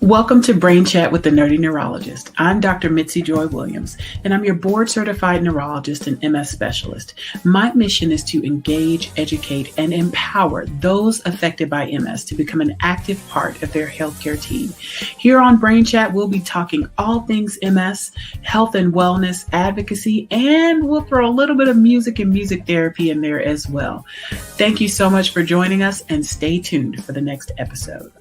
Welcome to Brain Chat with the Nerdy Neurologist. I'm Dr. Mitzi Joy Williams, and I'm your board-certified neurologist and MS specialist. My mission is to engage, educate, and empower those affected by MS to become an active part of their healthcare team. Here on Brain Chat, we'll be talking all things MS, health and wellness, advocacy, and we'll throw a little bit of music and music therapy in there as well. Thank you so much for joining us, and stay tuned for the next episode.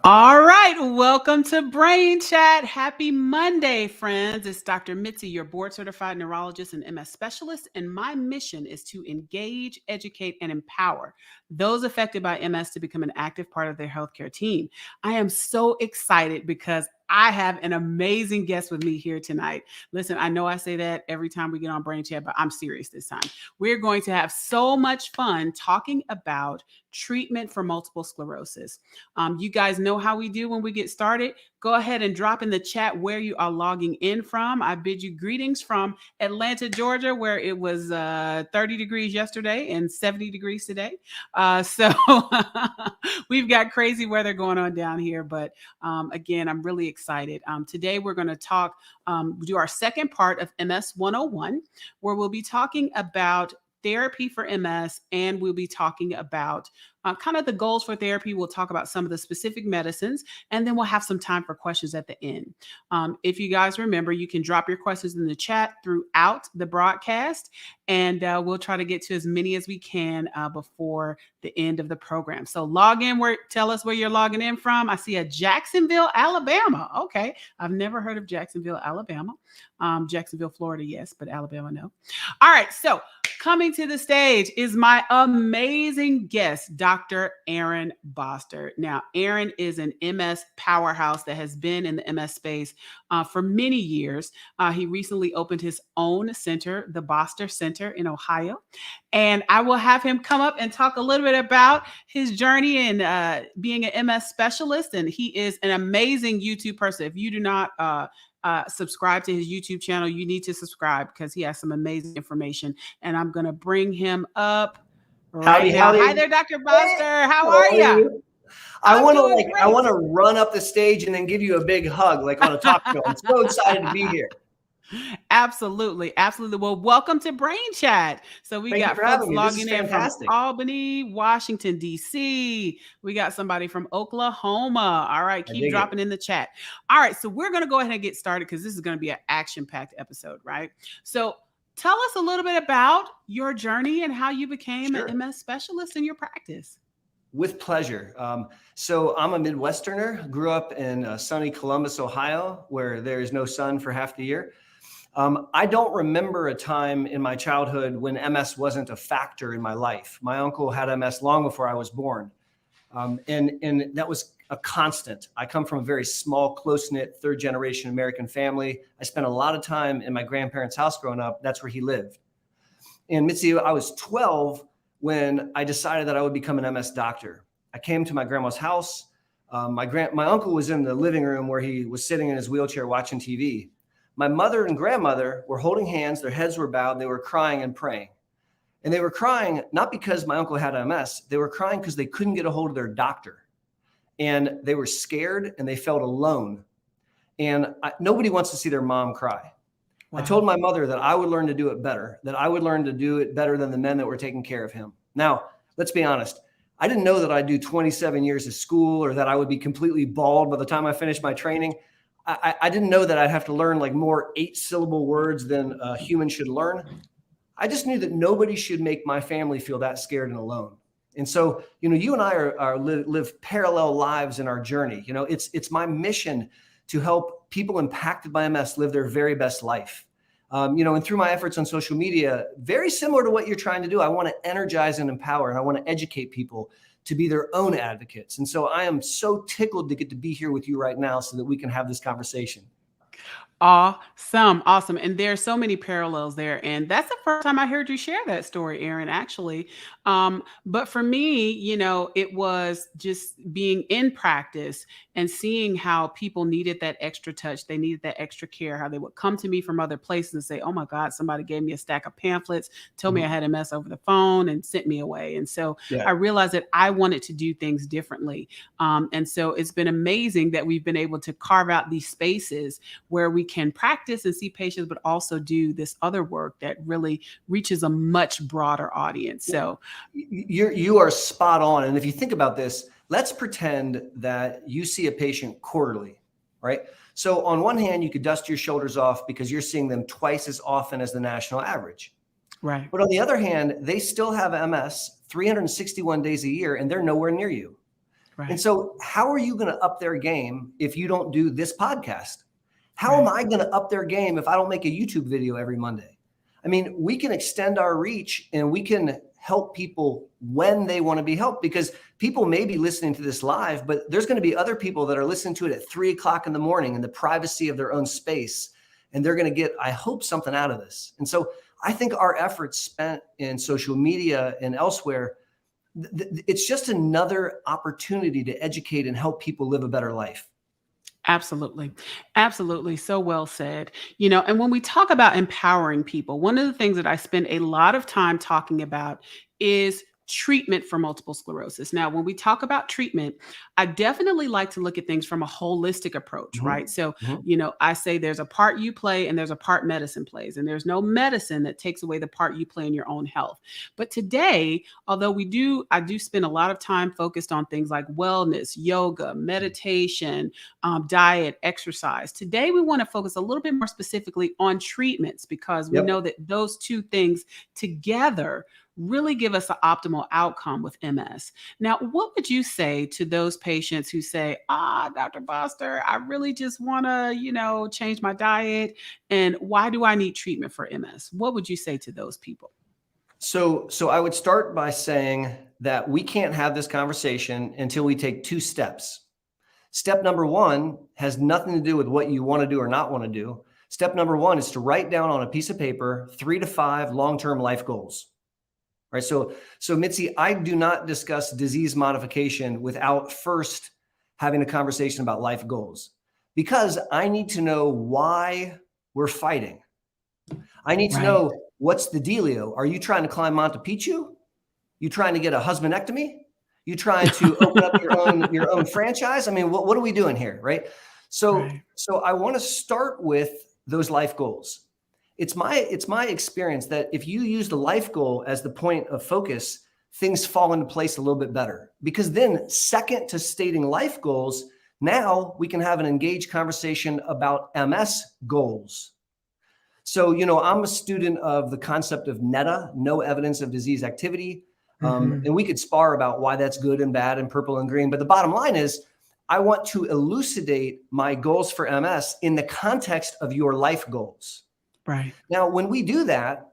All right, welcome to Brain Chat. Happy Monday, friends. It's Dr. Mitzi, your board-certified neurologist and MS specialist, and my mission is to engage, educate, and empower those affected by MS to become an active part of their healthcare team. I am so excited because I have an amazing guest with me here tonight. Listen, I know I say that every time we get on Brain Chat, but I'm serious this time. We're going to have so much fun talking about treatment for multiple sclerosis. You guys know how we do when we get started. Go ahead and drop in the chat where you are logging in from. I bid you greetings from Atlanta, Georgia, where it was 30 degrees yesterday and 70 degrees today. So we've got crazy weather going on down here. But again, I'm really excited. Today, we're going to do our second part of MS 101, where we'll be talking about therapy for MS, and we'll be talking about kind of the goals for therapy. We'll talk about some of the specific medicines, and then we'll have some time for questions at the end. If you guys remember, you can drop your questions in the chat throughout the broadcast, and we'll try to get to as many as we can before the end of the program. So log in, tell us where you're logging in from. I see a Jacksonville, Alabama. Okay, I've never heard of Jacksonville, Alabama. Jacksonville, Florida, yes, but Alabama, no. All right, so coming to the stage is my amazing guest, Dr. Aaron Boster. Now, Aaron is an MS powerhouse that has been in the MS space for many years. He recently opened his own center, the Boster Center in Ohio. And I will have him come up and talk a little bit about his journey in being an MS specialist. And he is an amazing YouTube person. If you do not subscribe to his YouTube channel, you need to subscribe because he has some amazing information. And I'm going to bring him up right now. Hi there, Dr. Boster. How are you? I want to run up the stage and then give you a big hug, like on a talk show. I'm so excited to be here. Absolutely. Absolutely. Well, welcome to Brain Chat. So we got folks logging in from Albany, Washington, D.C. We got somebody from Oklahoma. All right. Keep dropping in the chat. All right. So we're going to go ahead and get started because this is going to be an action-packed episode, right? So tell us a little bit about your journey and how you became an MS specialist in your practice. With pleasure. So I'm a Midwesterner, grew up in sunny Columbus, Ohio, where there is no sun for half the year. I don't remember a time in my childhood when MS wasn't a factor in my life. My uncle had MS long before I was born. And that was a constant. I come from a very small, close-knit, third-generation American family. I spent a lot of time in my grandparents' house growing up. That's where he lived. And Mitzi, I was 12 when I decided that I would become an MS doctor. I came to my grandma's house. My uncle was in the living room where he was sitting in his wheelchair watching TV. My mother and grandmother were holding hands. Their heads were bowed. They were crying and praying. And they were crying not because my uncle had MS. They were crying because they couldn't get a hold of their doctor. And they were scared and they felt alone. And nobody wants to see their mom cry. Wow. I told my mother that I would learn to do it better, that I would learn to do it better than the men that were taking care of him. Now, let's be honest. I didn't know that I'd do 27 years of school or that I would be completely bald by the time I finished my training. I didn't know that I'd have to learn like more 8-syllable words than a human should learn. I just knew that nobody should make my family feel that scared and alone. And so, you and I live parallel lives in our journey. It's my mission to help people impacted by MS live their very best life. And through my efforts on social media, very similar to what you're trying to do, I want to energize and empower, and I want to educate people to be their own advocates. And so I am so tickled to get to be here with you right now so that we can have this conversation. Awesome. Awesome. And there's so many parallels there. And that's the first time I heard you share that story, Aaron, actually. But for me, it was just being in practice and seeing how people needed that extra touch. They needed that extra care, how they would come to me from other places and say, oh my God, somebody gave me a stack of pamphlets, told me I had MS over the phone and sent me away. And so I realized that I wanted to do things differently. And so it's been amazing that we've been able to carve out these spaces where we can practice and see patients, but also do this other work that really reaches a much broader audience. So you are spot on. And if you think about this, let's pretend that you see a patient quarterly, right? So on one hand, you could dust your shoulders off because you're seeing them twice as often as the national average. Right. But on the other hand, they still have MS 361 days a year and they're nowhere near you. Right. And so how are you going to up their game if you don't do this podcast? How am I going to up their game if I don't make a YouTube video every Monday? I mean, we can extend our reach and we can help people when they want to be helped, because people may be listening to this live, but there's going to be other people that are listening to it at 3 o'clock in the morning in the privacy of their own space. And they're going to get, I hope, something out of this. And so I think our efforts spent in social media and elsewhere, it's just another opportunity to educate and help people live a better life. Absolutely. Absolutely. So well said. And when we talk about empowering people, one of the things that I spend a lot of time talking about is treatment for multiple sclerosis. Now, when we talk about treatment, I definitely like to look at things from a holistic approach, right? So, I say there's a part you play and there's a part medicine plays, and there's no medicine that takes away the part you play in your own health. But today, although I do spend a lot of time focused on things like wellness, yoga, meditation, diet, exercise. Today, we want to focus a little bit more specifically on treatments, because we know that those two things together really give us the optimal outcome with MS. Now, what would you say to those patients who say, Dr. Boster, I really just want to, change my diet, and why do I need treatment for MS? What would you say to those people? So I would start by saying that we can't have this conversation until we take 2 steps. Step number 1 has nothing to do with what you want to do or not want to do. Step number 1 is to write down on a piece of paper 3 to 5 long-term life goals. Right. So Mitzi, I do not discuss disease modification without first having a conversation about life goals, because I need to know why we're fighting. I need to know, what's the dealio? Are you trying to climb Monte Picchu? You trying to get a husbandectomy? You trying to open up your own franchise? I mean, what are we doing here? Right. So I want to start with those life goals. It's my experience that if you use the life goal as the point of focus, things fall into place a little bit better, because then second to stating life goals, now we can have an engaged conversation about MS goals. So, I'm a student of the concept of NEDA, no evidence of disease activity. And we could spar about why that's good and bad and purple and green. But the bottom line is, I want to elucidate my goals for MS in the context of your life goals. Right. Now, when we do that,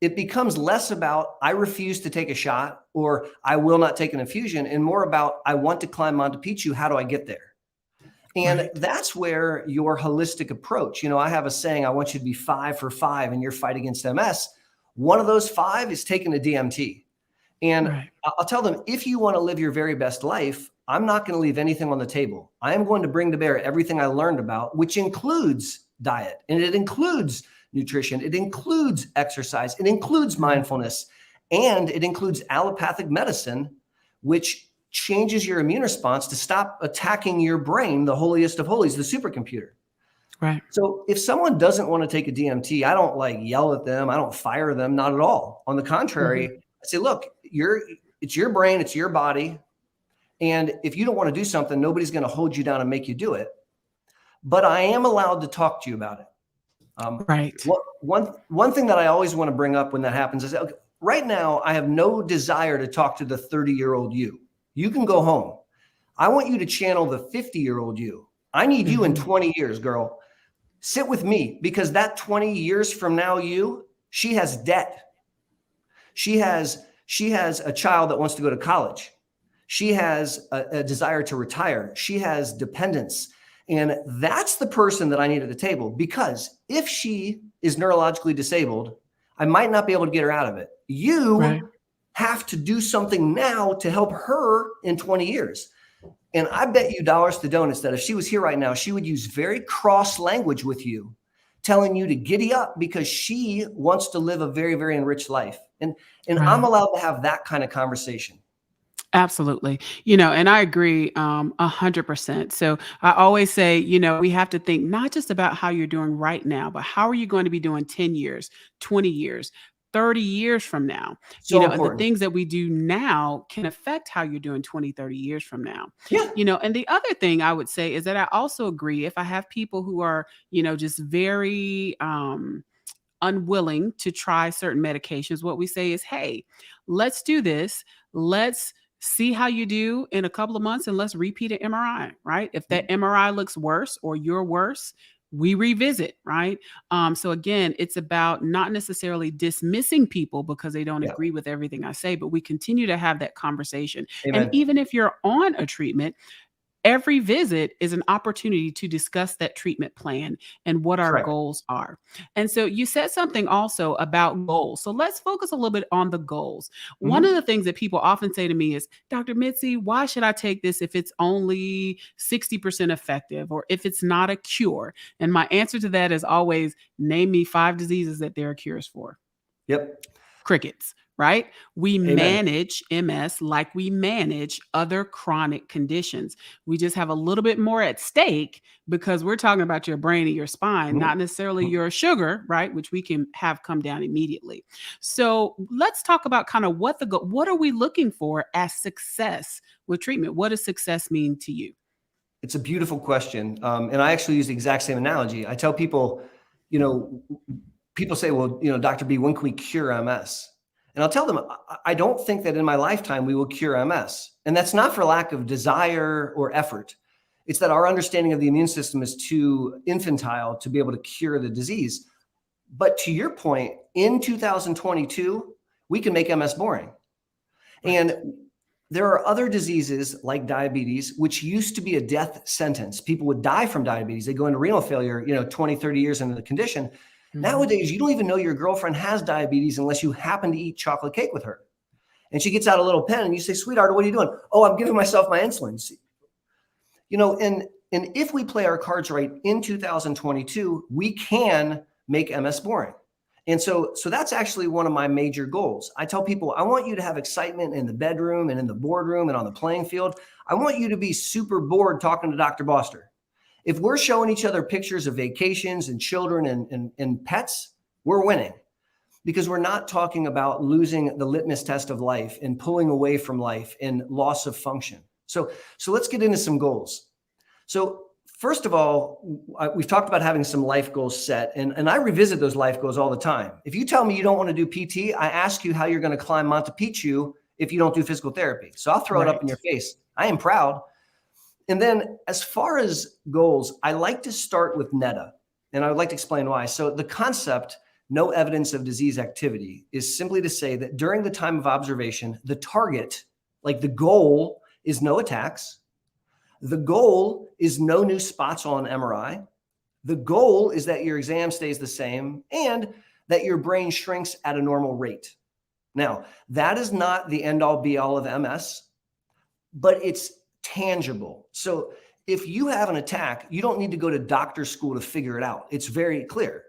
it becomes less about I refuse to take a shot or I will not take an infusion, and more about I want to climb Monte Picchu. How do I get there? And that's where your holistic approach, I have a saying, I want you to be 5 for 5 in your fight against MS. One of those 5 is taking a DMT. And I'll tell them, if you want to live your very best life, I'm not going to leave anything on the table. I am going to bring to bear everything I learned about, which includes diet, and it includes nutrition, it includes exercise, it includes mindfulness, and it includes allopathic medicine, which changes your immune response to stop attacking your brain, the holiest of holies, the supercomputer. Right. So if someone doesn't want to take a DMT, I don't yell at them. I don't fire them, not at all. On the contrary, I say, look, it's your brain, it's your body. And if you don't want to do something, nobody's going to hold you down and make you do it. But I am allowed to talk to you about it. One thing that I always want to bring up when that happens is, okay, right now, I have no desire to talk to the 30-year-old you. You can go home. I want you to channel the 50-year-old you. I need you in 20 years, girl. Sit with me, because that 20 years from now, she has debt. She has a child that wants to go to college. She has a desire to retire. She has dependents. And that's the person that I need at the table, because if she is neurologically disabled, I might not be able to get her out of it. You have to do something now to help her in 20 years. And I bet you dollars to donuts that if she was here right now, she would use very cross language with you, telling you to giddy up because she wants to live a very, very enriched life. And I'm allowed to have that kind of conversation. Absolutely. And I agree 100%. So I always say, we have to think not just about how you're doing right now, but how are you going to be doing 10 years, 20 years, 30 years from now? So And the important. things that we do now can affect how you're doing 20, 30 years from now. Yeah. And the other thing I would say is that I also agree if I have people who are, just very unwilling to try certain medications, what we say is, hey, let's do this. Let's see how you do in a couple of months and let's repeat an MRI, right? If that MRI looks worse or you're worse, we revisit, right? So again, it's about not necessarily dismissing people because they don't agree with everything I say, but we continue to have that conversation. Amen. And even if you're on a treatment, every visit is an opportunity to discuss that treatment plan and what our goals are. And so you said something also about goals. So let's focus a little bit on the goals. One of the things that people often say to me is, Dr. Mitzi, why should I take this if it's only 60% effective or if it's not a cure? And my answer to that is always, name me 5 diseases that there are cures for. Yep. Crickets. Right? We manage MS like we manage other chronic conditions. We just have a little bit more at stake because we're talking about your brain and your spine, not necessarily your sugar, right? Which we can have come down immediately. So let's talk about kind of what are we looking for as success with treatment? What does success mean to you? It's a beautiful question. And I actually use the exact same analogy. I tell people, people say, well, Dr. B, when can we cure MS? And I'll tell them, I don't think that in my lifetime we will cure MS. And that's not for lack of desire or effort. It's that our understanding of the immune system is too infantile to be able to cure the disease. But to your point, in 2022, we can make MS boring. And there are other diseases like diabetes, which used to be a death sentence. People would die from diabetes. They go into renal failure, 20, 30 years into the condition. Nowadays, you don't even know your girlfriend has diabetes unless you happen to eat chocolate cake with her. And she gets out a little pen and you say, sweetheart, what are you doing? Oh, I'm giving myself my insulin. And if we play our cards right in 2022, we can make MS boring. And so that's actually one of my major goals. I tell people, I want you to have excitement in the bedroom and in the boardroom and on the playing field. I want you to be super bored talking to Dr. Boster. If we're showing each other pictures of vacations and children and pets, we're winning, because we're not talking about losing the litmus test of life and pulling away from life and loss of function. So let's get into some goals. So first of all, we've talked about having some life goals set, and I revisit those life goals all the time. If you tell me you don't want to do PT, I ask you how you're going to climb Monte Picchu if you don't do physical therapy. So I'll throw it up in your face. I am proud. And then as far as goals, I like to start with NEDA, and I would like to explain why. So the concept, no evidence of disease activity, is simply to say that during the time of observation, the target, like the goal, is no attacks. The goal is no new spots on MRI. The goal is that your exam stays the same and that your brain shrinks at a normal rate. Now, that is not the end all be all of MS, but it's tangible. So if you have an attack, you don't need to go to doctor school to figure it out. It's very clear.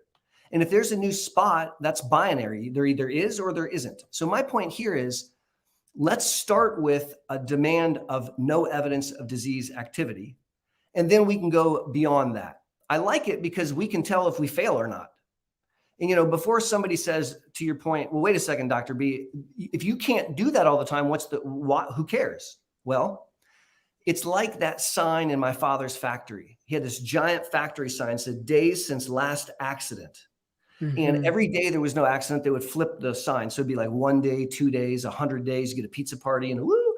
And if there's a new spot, that's binary. There either is or there isn't. So my point here is, let's start with a demand of no evidence of disease activity, and then we can go beyond that. I like it because we can tell if we fail or not. And before somebody says, to your point, well, wait a second, Dr. B, if you can't do that all the time, who cares? Well, it's like that sign in my father's factory. He had this giant factory sign that said, days since last accident. And every day there was no accident, they would flip the sign. So it'd be like 1 day, 2 days, 100 days, you get a pizza party and woo.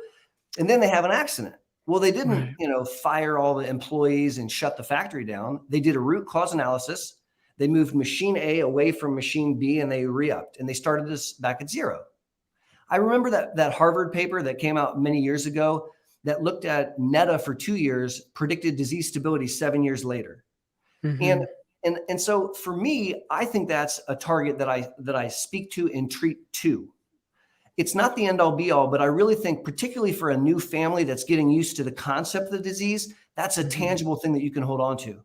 And then they have an accident. Well, they didn't, fire all the employees and shut the factory down. They did a root cause analysis. They moved machine A away from machine B and they re-upped, and they started this back at zero. I remember that Harvard paper that came out many years ago. that looked at NETA for 2 years, predicted disease stability 7 years later. Mm-hmm. And so for me, I think that's a target that I speak to and treat to. It's not the end all be all, but I really think, particularly for a new family that's getting used to the concept of the disease, that's a tangible thing that you can hold on to.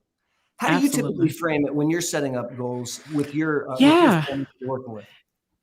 How do you typically frame it when you're setting up goals with your family you're working with?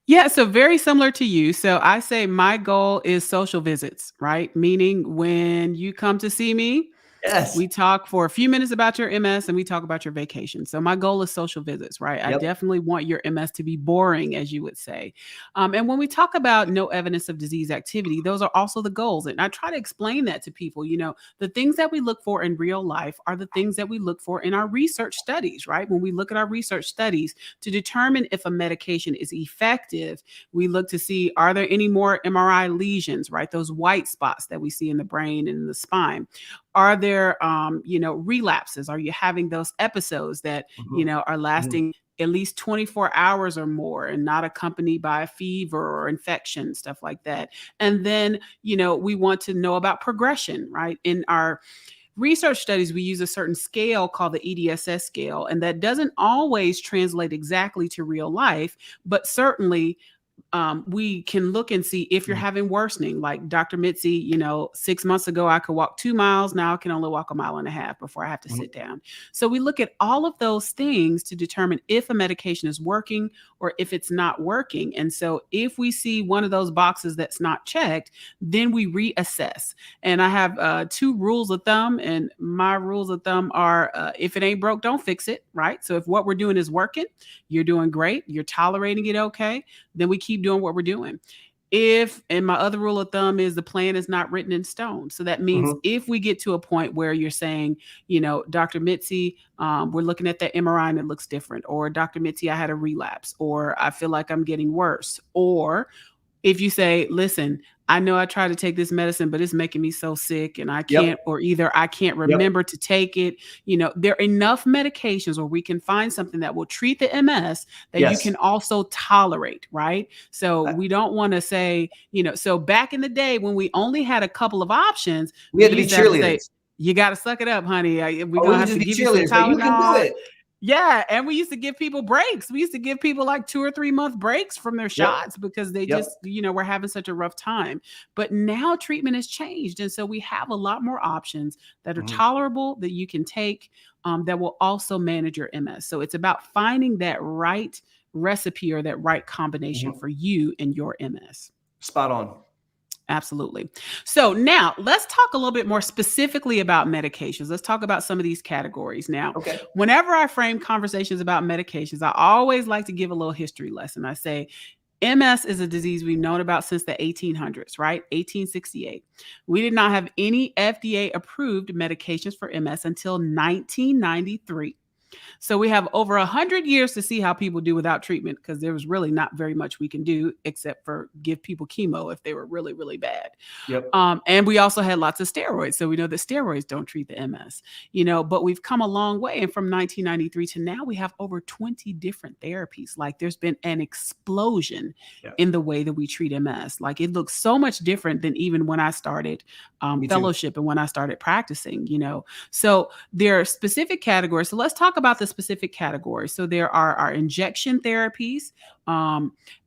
Yeah, so very similar to you. So I say my goal is social visits, right? Meaning when you come to see me, Yes. we talk for a few minutes about your MS and we talk about your vacation. So my goal is social visits, right? I definitely want your MS to be boring, as you would say. And when we talk about no evidence of disease activity, those are also the goals. And I try to explain that to people. You know, the things that we look for in real life are the things that we look for in our research studies, right? When we look at our research studies to determine if a medication is effective, we look to see, are there any more MRI lesions, right? Those white spots that we see in the brain and in the spine. Are there, relapses? Are you having those episodes that, are lasting at least 24 hours or more and not accompanied by a fever or infection, stuff like that? And then, we want to know about progression, right? In our research studies, we use a certain scale called the Edss scale, and that doesn't always translate exactly to real life, but certainly we can look and see if you're having worsening. Like Dr. Mitzi, 6 months ago, I could walk 2 miles. Now I can only walk 1.5 miles before I have to sit down. So we look at all of those things to determine if a medication is working or if it's not working. And so if we see one of those boxes that's not checked, then we reassess. And I have 2 rules of thumb, and my rules of thumb are if it ain't broke, don't fix it, right? So if what we're doing is working, you're doing great, you're tolerating it okay, then we keep doing what we're doing. And my other rule of thumb is the plan is not written in stone. So that means if we get to a point where you're saying, Dr. Mitzi, we're looking at that MRI and it looks different, or Dr. Mitzi, I had a relapse, or I feel like I'm getting worse, or if you say, listen, I know I try to take this medicine, but it's making me so sick and I can't, or either I can't remember to take it. There are enough medications where we can find something that will treat the MS that you can also tolerate, right? So we don't want to say, so back in the day when we only had a couple of options, we had to be cheerleaders. You got to suck it up, honey. We're going to have to give you some Tylenol. But you can do it. Yeah. And we used to give people breaks. We used to give people like 2 or 3 month breaks from their shots because they just, were having such a rough time. But now treatment has changed. And so we have a lot more options that are tolerable that you can take that will also manage your MS. So it's about finding that right recipe or that right combination for you and your MS. Spot on. Absolutely. So now let's talk a little bit more specifically about medications. Let's talk about some of these categories. Now, whenever I frame conversations about medications, I always like to give a little history lesson. I say, MS is a disease we've known about since the 1800s, right? 1868. We did not have any FDA approved medications for MS until 1993. So we have over 100 years to see how people do without treatment, because there was really not very much we can do except for give people chemo if they were really, really bad. And we also had lots of steroids. So we know that steroids don't treat the MS, but we've come a long way. And from 1993 to now, we have over 20 different therapies. Like there's been an explosion in the way that we treat MS. Like it looks so much different than even when I started fellowship and when I started practicing, So there are specific categories. So let's talk about the specific categories. So there are our injection therapies,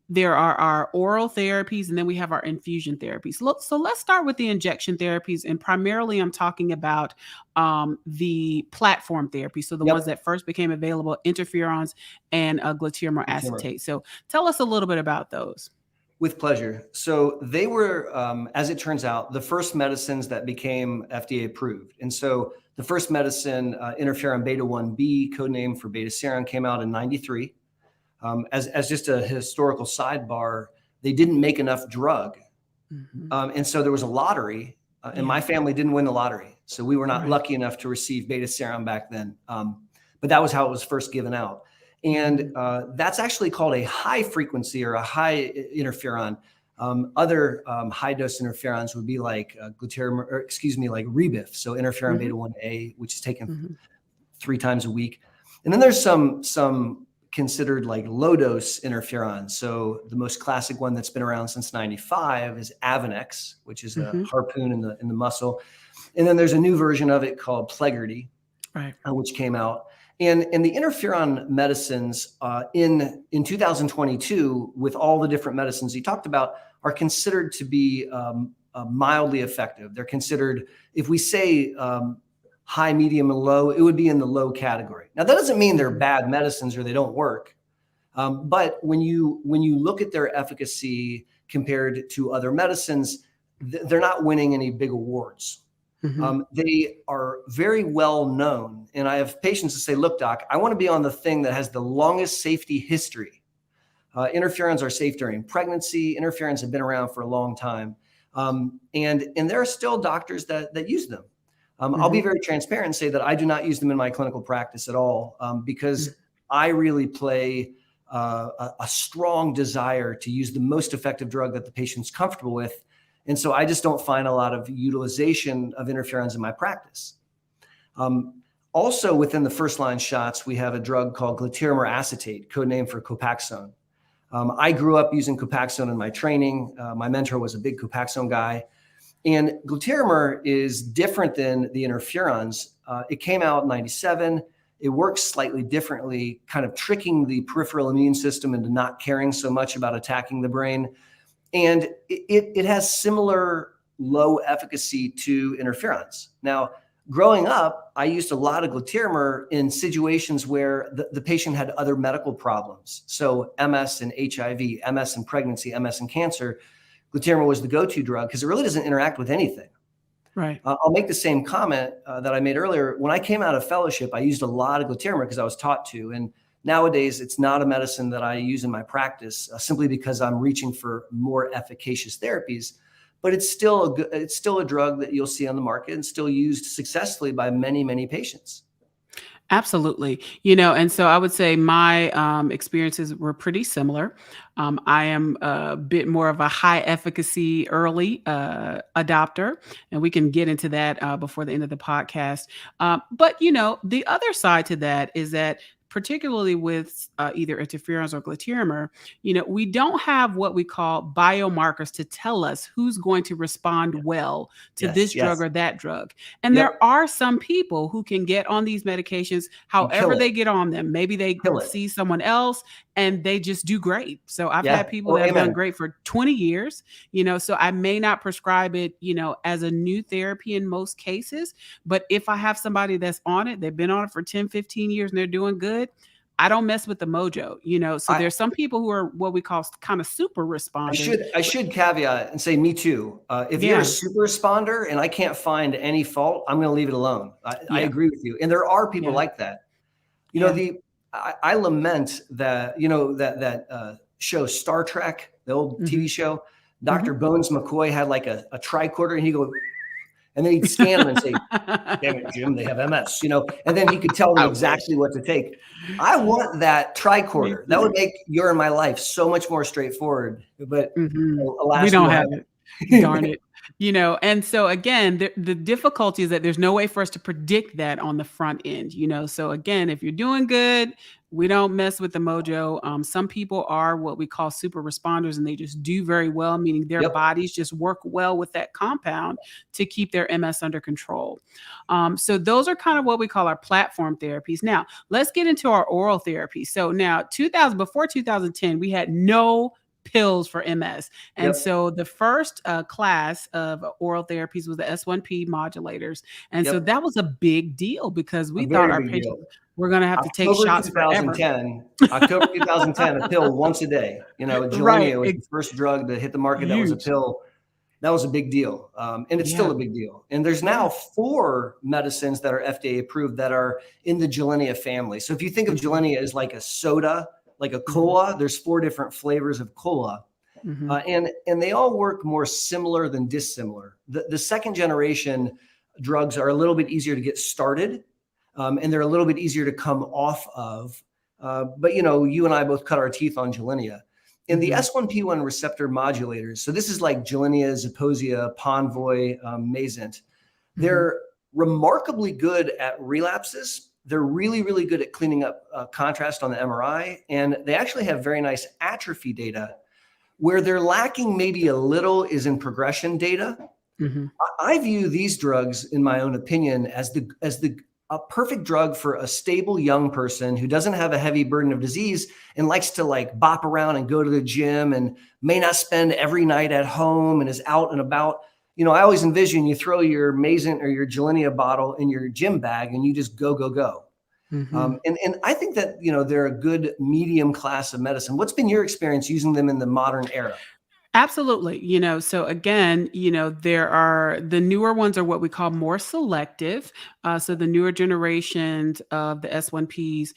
there are our oral therapies, and then we have our infusion therapies. So let's start with the injection therapies, and primarily I'm talking about the platform therapy. So the ones that first became available, interferons and gluteramyl acetate. So tell us a little bit about those. With pleasure. So they were, as it turns out, the first medicines that became FDA approved. And so the first medicine, interferon beta-1b, codename for beta-seron, came out in 93. As just a historical sidebar, they didn't make enough drug. And so there was a lottery, and my family didn't win the lottery. So we were not lucky enough to receive beta-seron back then. But that was how it was first given out. And that's actually called a high frequency or a high interferon. Other high dose interferons would be like like Rebif, so interferon beta 1A, which is taken 3 times a week. And then there's some considered like low dose interferon. So the most classic one that's been around since 95 is Avenex, which is a harpoon in the muscle. And then there's a new version of it called Plegridy, Right. Which came out. And the interferon medicines in 2022, with all the different medicines you talked about, are considered to be mildly effective. They're considered, if we say high, medium, and low, it would be in the low category. Now, that doesn't mean they're bad medicines or they don't work. But when you look at their efficacy compared to other medicines, they're not winning any big awards. They are very well known. And I have patients that say, look, doc, I want to be on the thing that has the longest safety history. Interferons are safe during pregnancy. Interferons have been around for a long time. And there are still doctors that use them. I'll be very transparent and say that I do not use them in my clinical practice at all, because I really play a strong desire to use the most effective drug that the patient's comfortable with. And so I just don't find a lot of utilization of interferons in my practice. Also within the first line shots, we have a drug called glatiramer acetate, codename for Copaxone. I grew up using Copaxone in my training. My mentor was a big Copaxone guy. And glatiramer is different than the interferons. It came out in 97. It works slightly differently, kind of tricking the peripheral immune system into not caring so much about attacking the brain. And it has similar low efficacy to interferons. Now, growing up, I used a lot of glatiramer in situations where the patient had other medical problems. So MS and HIV, MS and pregnancy, MS and cancer. Glatiramer was the go-to drug because it really doesn't interact with anything. Right. I'll make the same comment that I made earlier. When I came out of fellowship, I used a lot of glatiramer because I was taught to. And nowadays, it's not a medicine that I use in my practice simply because I'm reaching for more efficacious therapies. But it's still a drug that you'll see on the market and still used successfully by many, many patients. Absolutely. And so I would say my experiences were pretty similar. I am a bit more of a high efficacy early adopter, and we can get into that before the end of the podcast. But, the other side to that is that particularly with either interferons or glatiramer, we don't have what we call biomarkers to tell us who's going to respond well to this drug or that drug. And there are some people who can get on these medications however they get on them. Maybe they see someone else and they just do great. So I've had people that have done great for 20 years, so I may not prescribe it, as a new therapy in most cases. But if I have somebody that's on it, they've been on it for 10, 15 years and they're doing good, I don't mess with the mojo, so there's some people who are what we call kind of super responders. I should caveat and say me too. If you're a super responder and I can't find any fault, I'm going to leave it alone. I agree with you. And there are people like that. I lament that, that show Star Trek, the old TV show, Dr. Bones McCoy had like a tricorder and he'd go, and then he'd scan them and say, damn it, Jim, they have MS, and then he could tell them exactly what to take. I want that tricorder. That would make your and my life so much more straightforward. But alas, we don't have it. Darn it. And so again, the difficulty is that there's no way for us to predict that on the front end, so again, if you're doing good, we don't mess with the mojo. Some people are what we call super responders and they just do very well, meaning their bodies just work well with that compound to keep their MS under control. So those are kind of what we call our platform therapies. Now, let's get into our oral therapy. So now before 2010, we had no pills for MS. And so the first class of oral therapies was the S1P modulators. And so that was a big deal because we thought our patients were going to have to take shots forever. October 2010, a pill once a day. Gilenya was the first drug to hit the market that was a pill. That was a big deal. And it's still a big deal. And there's now 4 medicines that are FDA approved that are in the Gilenya family. So if you think of Gilenya as like a soda, like a cola, there's 4 different flavors of cola. And they all work more similar than dissimilar. The second generation drugs are a little bit easier to get started, and they're a little bit easier to come off of. But you and I both cut our teeth on Gilenya. And the S1P1 receptor modulators, so this is like Gilenya, Zeposia, Ponvoy, Mayzent. They're remarkably good at relapses, They're really, really good at cleaning up contrast on the MRI. And they actually have very nice atrophy data. Where they're lacking maybe a little is in progression data. Mm-hmm. I view these drugs, in my own opinion, as a perfect drug for a stable young person who doesn't have a heavy burden of disease and likes to like bop around and go to the gym and may not spend every night at home and is out and about. You know, I always envision you throw your Mazin or your Gilenya bottle in your gym bag and you just go, go, go. Mm-hmm. And I think that, you know, they're a good medium class of medicine. What's been your experience using them in the modern era? Absolutely. You know, so again, you know, there are the newer ones are what we call more selective. So the newer generations of the S1Ps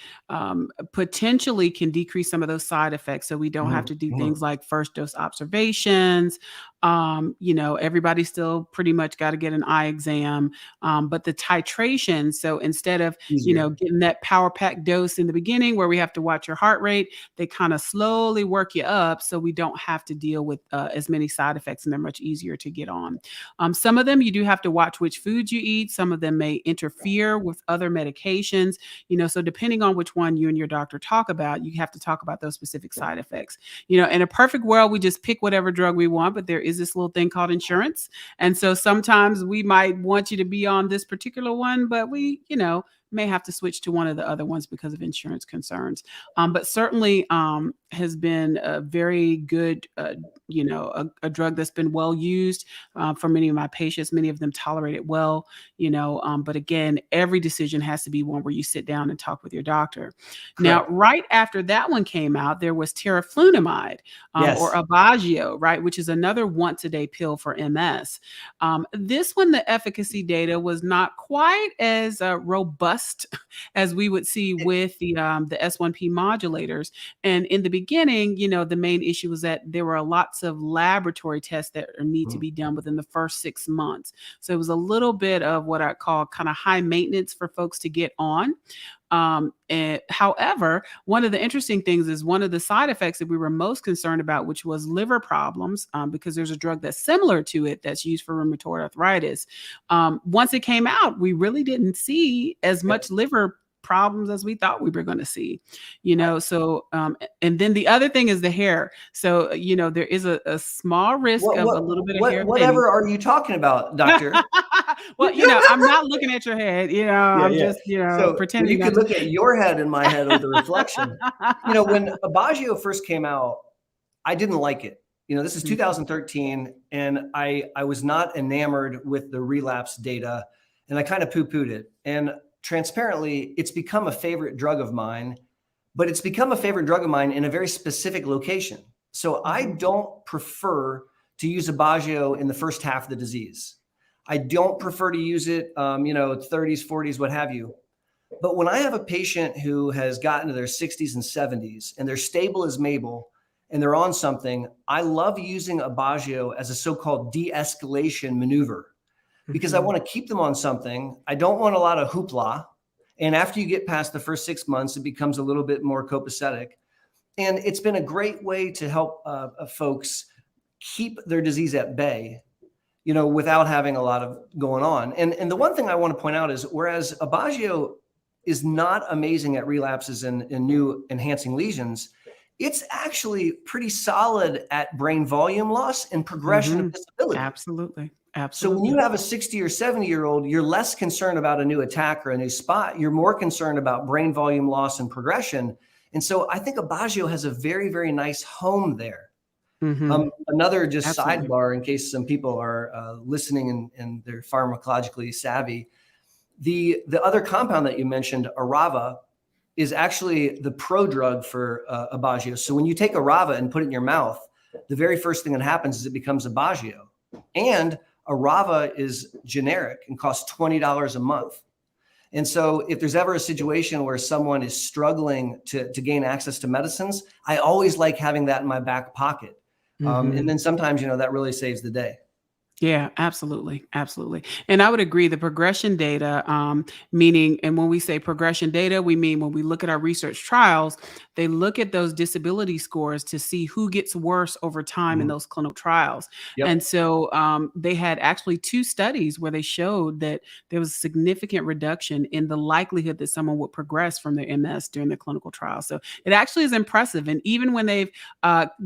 potentially can decrease some of those side effects. So we don't have to do things like first dose observations. You know, everybody still pretty much got to get an eye exam. But the titration, so instead of, you know, getting that power pack dose in the beginning where we have to watch your heart rate, they kind of slowly work you up so we don't have to deal with as many side effects, and they're much easier to get on. Some of them you do have to watch which foods you eat. Some of them may interfere with other medications, you know, so depending on which one you and your doctor talk about, you have to talk about those specific side effects. You know, in a perfect world, we just pick whatever drug we want, but there is this little thing called insurance. And so sometimes we might want you to be on this particular one, but we, you know, may have to switch to one of the other ones because of insurance concerns. But certainly has been a very good, you know, a drug that's been well used for many of my patients. Many of them tolerate it well, you know, but again, every decision has to be one where you sit down and talk with your doctor. Correct. Now, right after that one came out, there was teriflunomide or Aubagio, right, which is another once a day pill for MS. This one, the efficacy data was not quite as robust as we would see with the S1P modulators. And in the beginning, you know, the main issue was that there were lots of laboratory tests that need to be done within the first 6 months. So it was a little bit of what I call kind of high maintenance for folks to get on. However, one of the interesting things is one of the side effects that we were most concerned about, which was liver problems, because there's a drug that's similar to it that's used for rheumatoid arthritis. Once it came out, we really didn't see as much liver problems as we thought we were going to see, you know. So and then the other thing is the hair. So you know, there is a small risk of a little bit of hair whatever thinning. Are you talking about, doctor? Well, you know, I'm not looking at your head, you know. I'm just, you know, so pretending you could look at your head and my head with a reflection. You know, when Aubagio first came out, I didn't like it. You know, this is 2013, and I was not enamored with the relapse data, and I kind of poo-pooed it. And transparently, it's become a favorite drug of mine, but it's become a favorite drug of mine in a very specific location. So I don't prefer to use Aubagio in the first half of the disease. I don't prefer to use it, you know, 30s, 40s, what have you. But when I have a patient who has gotten to their 60s and 70s and they're stable as Mabel and they're on something, I love using Aubagio as a so-called de-escalation maneuver. Because I want to keep them on something. I don't want a lot of hoopla. And after you get past the first 6 months, it becomes a little bit more copacetic. And it's been a great way to help folks keep their disease at bay, you know, without having a lot of going on. And the one thing I want to point out is, whereas Aubagio is not amazing at relapses and new enhancing lesions, it's actually pretty solid at brain volume loss and progression of disability. Absolutely. So when you have a 60 or 70-year-old, you're less concerned about a new attack or a new spot. You're more concerned about brain volume loss and progression. And so I think Aubagio has a very, very nice home there. Another just sidebar, in case some people are listening and they're pharmacologically savvy. The other compound that you mentioned, Arava, is actually the prodrug for Aubagio. So when you take Arava and put it in your mouth, the very first thing that happens is it becomes Aubagio. And Arava is generic and costs $20 a month. And so if there's ever a situation where someone is struggling to gain access to medicines, I always like having that in my back pocket. And then sometimes, you know, that really saves the day. Yeah, absolutely. Absolutely. And I would agree the progression data, meaning, and when we say progression data, we mean when we look at our research trials, they look at those disability scores to see who gets worse over time in Mhm. those clinical trials. And Yep. so they had actually two studies where they showed that there was a significant reduction in the likelihood that someone would progress from their MS during the clinical trial. So it actually is impressive. And even when they've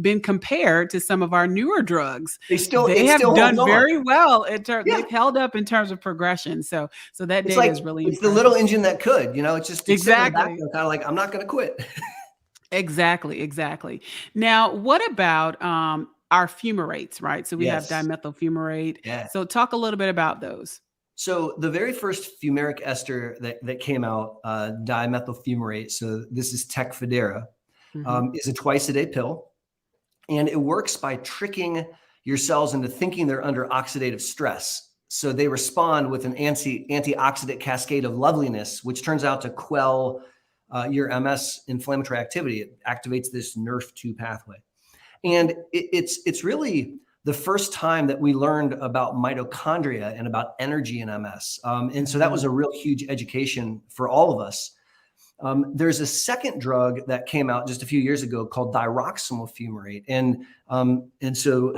been compared to some of our newer drugs, they It have still holds done on. very well in Yeah. they've held up in terms of progression. So that It's data like, is really it's the little impressive. engine that could, it's just, it's sitting in the Exactly. background, kind of like, I'm not going to quit. Exactly, exactly. Now, what about our fumarates, right? So we have Yes. dimethyl fumarate. Yeah. So talk a little bit about those. So the very first fumaric ester that came out, dimethyl fumarate, so this is Tecfidera, Hmm. is a twice a day pill. And it works by tricking your cells into thinking they're under oxidative stress. So they respond with an antioxidant cascade of loveliness, which turns out to quell your MS inflammatory activity. It activates this NRF2 pathway. And it's really the first time that we learned about mitochondria and about energy in MS. And so that was Hmm. a real huge education for all of us. There's a second drug that came out just a few years ago called diroximal fumarate, and so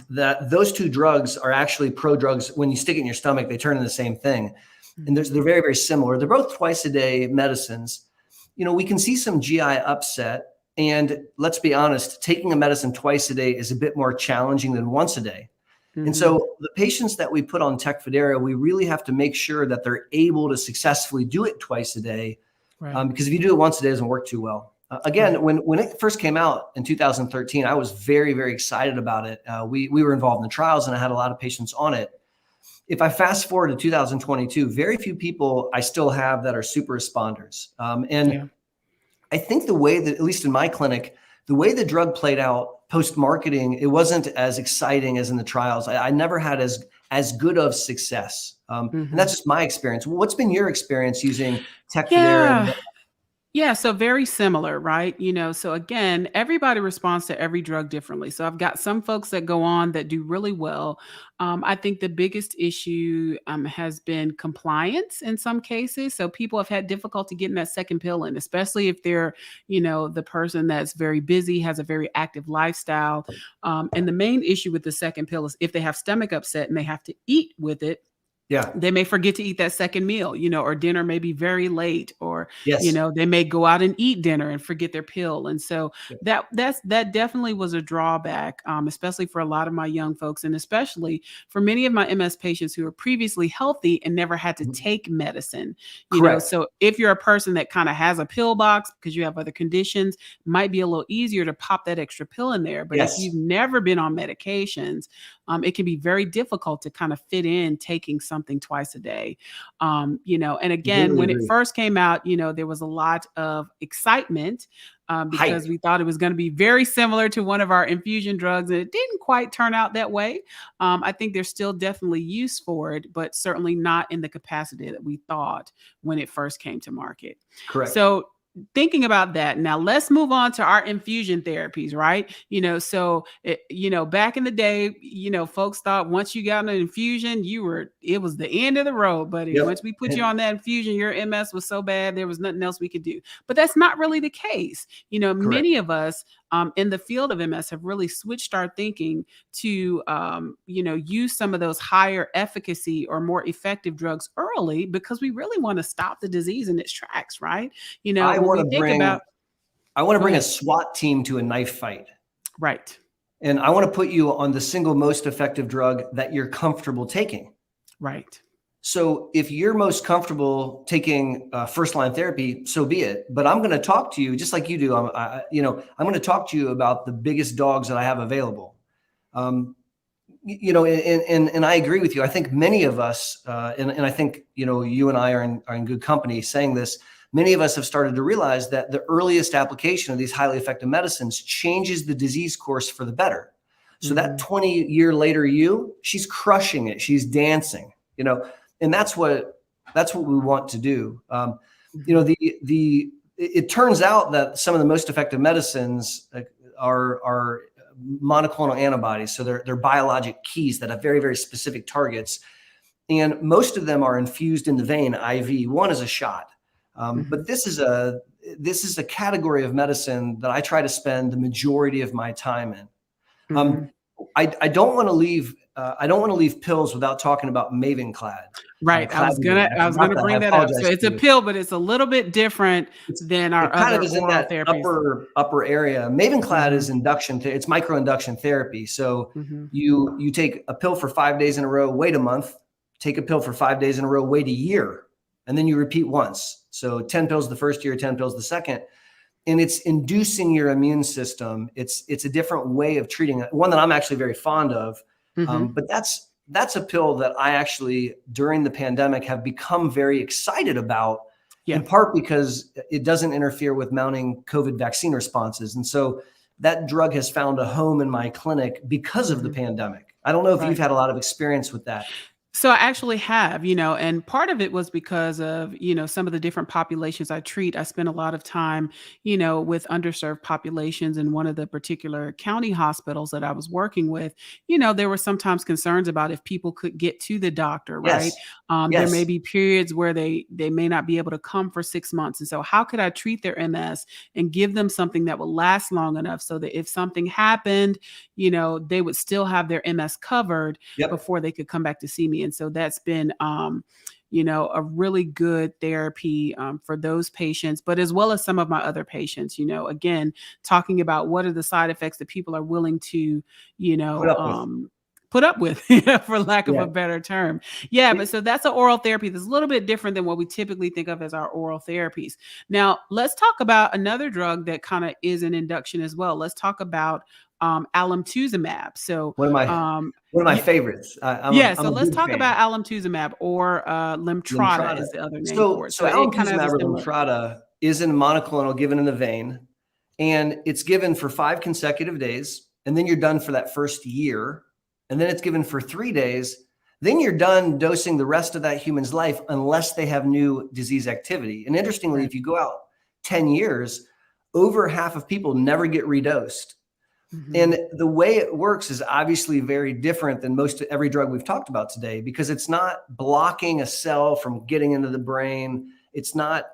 that those two drugs are actually prodrugs. When you stick it in your stomach, they turn into the same thing, and Hmm. they're very, very similar. They're both twice a day medicines. We can see some GI upset, and let's be honest, taking a medicine twice a day is a bit more challenging than once a day. And Hmm. so the patients that we put on Tecfidera, we really have to make sure that they're able to successfully do it twice a day, Right. because if you do it once a day, it doesn't work too well. Again, Right. when it first came out in 2013, I was very, very excited about it. We were involved in the trials, and I had a lot of patients on it. If I fast forward to 2022, very few people I still have that are super responders. And Yeah. I think the way that, at least in my clinic, the way the drug played out post marketing, it wasn't as exciting as in the trials. I never had as good of success, and Hmm. that's just my experience. What's been your experience using Tecfidera? Yeah. Yeah, so very similar, right? So again, everybody responds to every drug differently. So I've got some folks that go on that do really well. I think the biggest issue has been compliance in some cases. So people have had difficulty getting that second pill in, especially if they're, the person that's very busy, has a very active lifestyle. And the main issue with the second pill is if they have stomach upset and they have to eat with it, Yeah. they may forget to eat that second meal, or dinner may be very late, or, Yes. they may go out and eat dinner and forget their pill. And so Yeah. that definitely was a drawback, especially for a lot of my young folks, and especially for many of my MS patients who were previously healthy and never had to Mhm. take medicine. Correct. So if you're a person that kind of has a pill box because you have other conditions, it might be a little easier to pop that extra pill in there. But if Yes. you've never been on medications, it can be very difficult to kind of fit in taking something twice a day. And again, Completely when it agree. first came out, there was a lot of excitement Hype. because we thought it was going to be very similar to one of our infusion drugs, and it didn't quite turn out that way. I think there's still definitely use for it, but certainly not in the capacity that we thought when it first came to market. Correct. So thinking about that, now let's move on to our infusion therapies, right? Back in the day, folks thought once you got an infusion, it was the end of the road, buddy. Yep. Once we put you And on that infusion, your MS was so bad, there was nothing else we could do. But that's not really the case. correct. Many of us in the field of MS have really switched our thinking to, use some of those higher efficacy or more effective drugs early because we really want to stop the disease in its tracks, right? I When want we to think bring about, I want to go bring a ahead. SWAT team to a knife fight. Right, And I want to put you on the single most effective drug that you're comfortable taking. right. So if you're most comfortable taking first line therapy, so be it. But I'm going to talk to you just like you do. I'm going to talk to you about the biggest dogs that I have available. Um, and I agree with you. I think many of us, and I think, you and I are in good company saying this. Many of us have started to realize that the earliest application of these highly effective medicines changes the disease course for the better. So that Mhm. 20-year later she's crushing it. She's dancing, and that's what we want to do. Mhm. It turns out that some of the most effective medicines are monoclonal antibodies. So they're biologic keys that have very, very specific targets. And most of them are infused in the vein IV. One is a shot. But this is a category of medicine that I try to spend the majority of my time in. I don't want to leave pills without talking about Mavenclad. Right. I was gonna bring that up. So it's a pill, but it's a little bit different than our other oral therapies. Upper area. Mavenclad is induction. It's microinduction therapy. So you take a pill for 5 days in a row, wait a month, take a pill for 5 days in a row, wait a year, and then you repeat once. So 10 pills the first year, 10 pills the second. And it's inducing your immune system. It's a different way of treating it, one that I'm actually very fond of. But that's a pill that I actually, during the pandemic, have become very excited about, in part because it doesn't interfere with mounting COVID vaccine responses. And so that drug has found a home in my clinic because of the pandemic. I don't know if you've had a lot of experience with that. So I actually have, and part of it was because of, some of the different populations I treat. I spend a lot of time, with underserved populations. In one of the particular county hospitals that I was working with, there were sometimes concerns about if people could get to the doctor, right? There may be periods where they may not be able to come for 6 months. And so how could I treat their MS and give them something that will last long enough so that if something happened, they would still have their MS covered before they could come back to see me. And so that's been, a really good therapy for those patients, but as well as some of my other patients, again, talking about what are the side effects that people are willing to, put up with, for lack of a better term. But so that's an oral therapy that's a little bit different than what we typically think of as our oral therapies. Now, let's talk about another drug that kind of is an induction as well. Let's talk about Alemtuzumab. So one of my favorites. So let's talk about Alemtuzumab, or Lemtrada is the other name for it. So Alemtuzumab or Lemtrada is a monoclonal given in the vein, and it's given for 5 consecutive days, and then you're done for that first year, and then it's given for 3 days. Then you're done dosing the rest of that human's life unless they have new disease activity. And interestingly, if you go out 10 years, over half of people never get redosed. And the way it works is obviously very different than every drug we've talked about today, because it's not blocking a cell from getting into the brain. It's not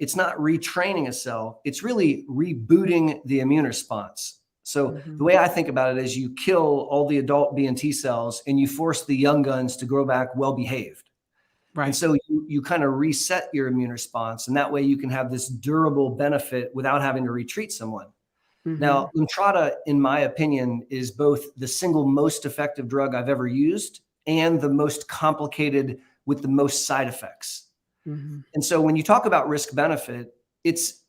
retraining a cell. It's really rebooting the immune response. So the way I think about it is you kill all the adult B and T cells and you force the young guns to grow back well-behaved. Right. And so you kind of reset your immune response, and that way you can have this durable benefit without having to retreat someone. Now, Lemtrada, in my opinion, is both the single most effective drug I've ever used and the most complicated with the most side effects. And so when you talk about risk benefit, it's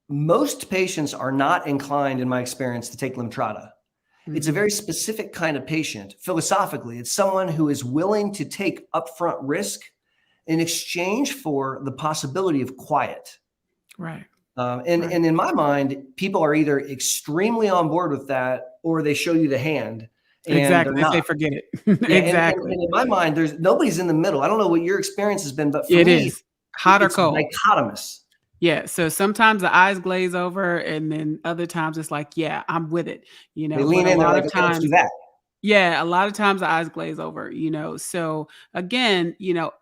most patients are not inclined, in my experience, to take Lemtrada. It's a very specific kind of patient. Philosophically, it's someone who is willing to take upfront risk in exchange for the possibility of quiet. Right. And in my mind, people are either extremely on board with that, or they show you the hand. And they forget it. Exactly. And in my mind, nobody's in the middle. I don't know what your experience has been, but for me, it is hot or cold. Dichotomous. Yeah. So sometimes the eyes glaze over, and then other times it's like, yeah, I'm with it. They lean in, a lot of times. Do that. Yeah, a lot of times the eyes glaze over, So again,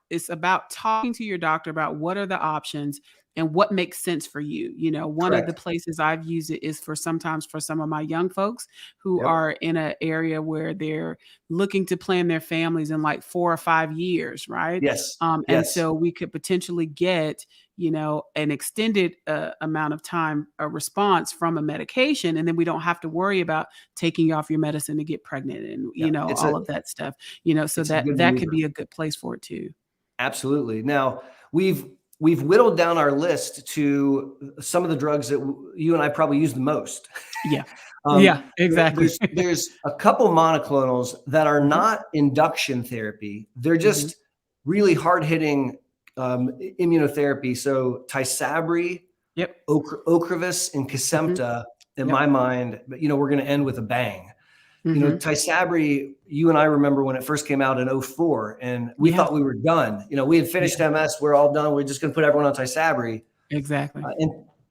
it's about talking to your doctor about what are the options and what makes sense for you. One of the places I've used it is sometimes for some of my young folks who are in an area where they're looking to plan their families in like 4 or 5 years, right? Yes. And so we could potentially get, an extended amount of time, a response from a medication, and then we don't have to worry about taking you off your medicine to get pregnant and, all of that stuff, so that could be a good place for it too. Absolutely. Now, we've whittled down our list to some of the drugs that you and I probably use the most. Yeah, exactly. There's a couple monoclonals that are not induction therapy. They're just really hard-hitting immunotherapy. So Tysabri, Ocrelizumab, and Kesimpta, in my mind, but we're going to end with a bang. Tysabri, you and I remember when it first came out in 2004, and we thought we were done. We had finished MS. We're all done. We're just going to put everyone on Tysabri. Exactly.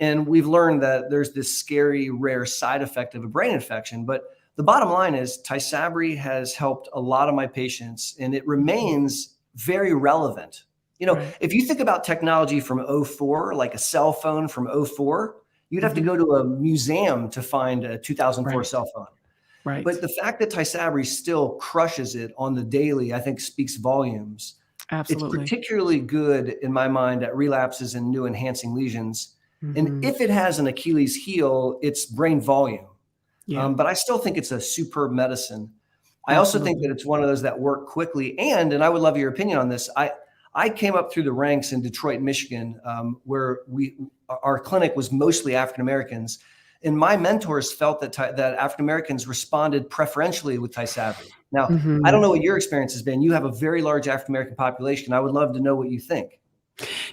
And we've learned that there's this scary, rare side effect of a brain infection. But the bottom line is Tysabri has helped a lot of my patients, and it remains very relevant. Right. If you think about technology from '04, like a cell phone from '04, you'd have to go to a museum to find a 2004 Right. cell phone. Right. But the fact that Tysabri still crushes it on the daily, I think speaks volumes. It's Absolutely. particularly good in my mind at relapses and new enhancing lesions. And Mhm. if it has an Achilles heel, it's brain volume. Yeah. But I still think it's a superb medicine. I also think that Absolutely. it's one of those that work quickly. And I would love your opinion on this. I came up through the ranks in Detroit, Michigan, where our clinic was mostly African Americans, and my mentors felt that African Americans responded preferentially with Tysabri. Now, I don't Mhm. know what your experience has been. You have a very large African American population. I would love to know what you think.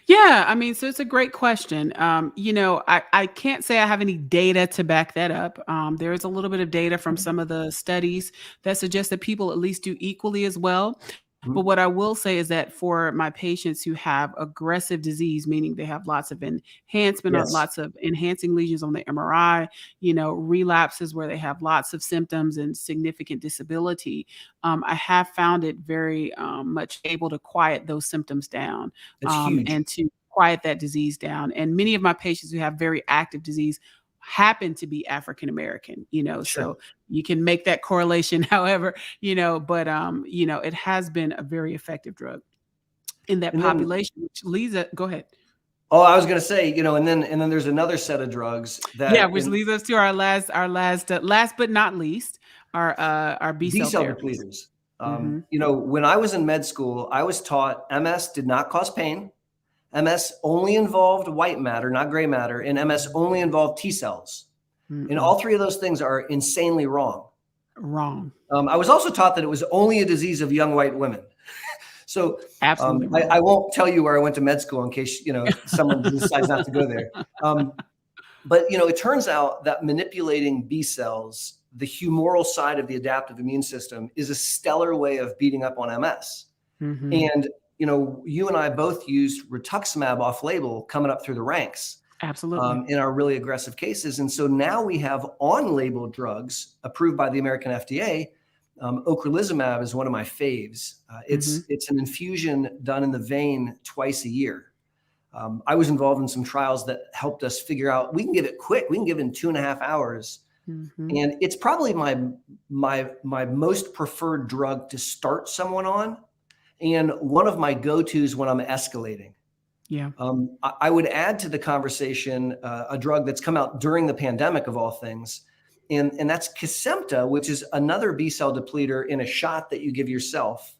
Yeah, I mean, so it's a great question. I can't say I have any data to back that up. There is a little bit of data from some of the studies that suggest that people at least do equally as well. But Mhm. what I will say is that for my patients who have aggressive disease, meaning they have lots of enhancement or Yes, lots of enhancing lesions on the MRI, relapses where they have lots of symptoms and significant disability, I have found it very much able to quiet those symptoms down, it's huge. and to quiet that disease down. And many of my patients who have very active disease happen to be African American, Sure. so you can make that correlation however, but it has been a very effective drug in that And then, population, which leads it go ahead. oh, I was going to say, and then there's another set of drugs Yeah, that which in leads us to last but not least, our B B cell cell therapies. depleters. Mhm. When I was in med school, I was taught MS did not cause pain. MS only involved white matter, not gray matter, and MS only involved T cells. And Mm-mm. all three of those things are insanely wrong. Wrong. I was also taught that it was only a disease of young white women. So Absolutely I wrong. won't tell you where I went to med school in case someone decides not to go there. Um, but it turns out that manipulating B cells, the humoral side of the adaptive immune system, is a stellar way of beating up on MS. Mhm. And you and I both used rituximab off label coming up through the ranks Absolutely. in our really aggressive cases. And so now we have on-label drugs approved by the American FDA. Ocrelizumab is one of my faves. Mhm. It's an infusion done in the vein twice a year. I was involved in some trials that helped us figure out we can give it quick. We can give it in 2.5 hours, Mhm. and it's probably my most preferred drug to start someone on, and one of my go-tos when I'm escalating. Yeah. I would add to the conversation a drug that's come out during the pandemic of all things, and that's Kesimpta, which is another B cell depleter in a shot that you give yourself.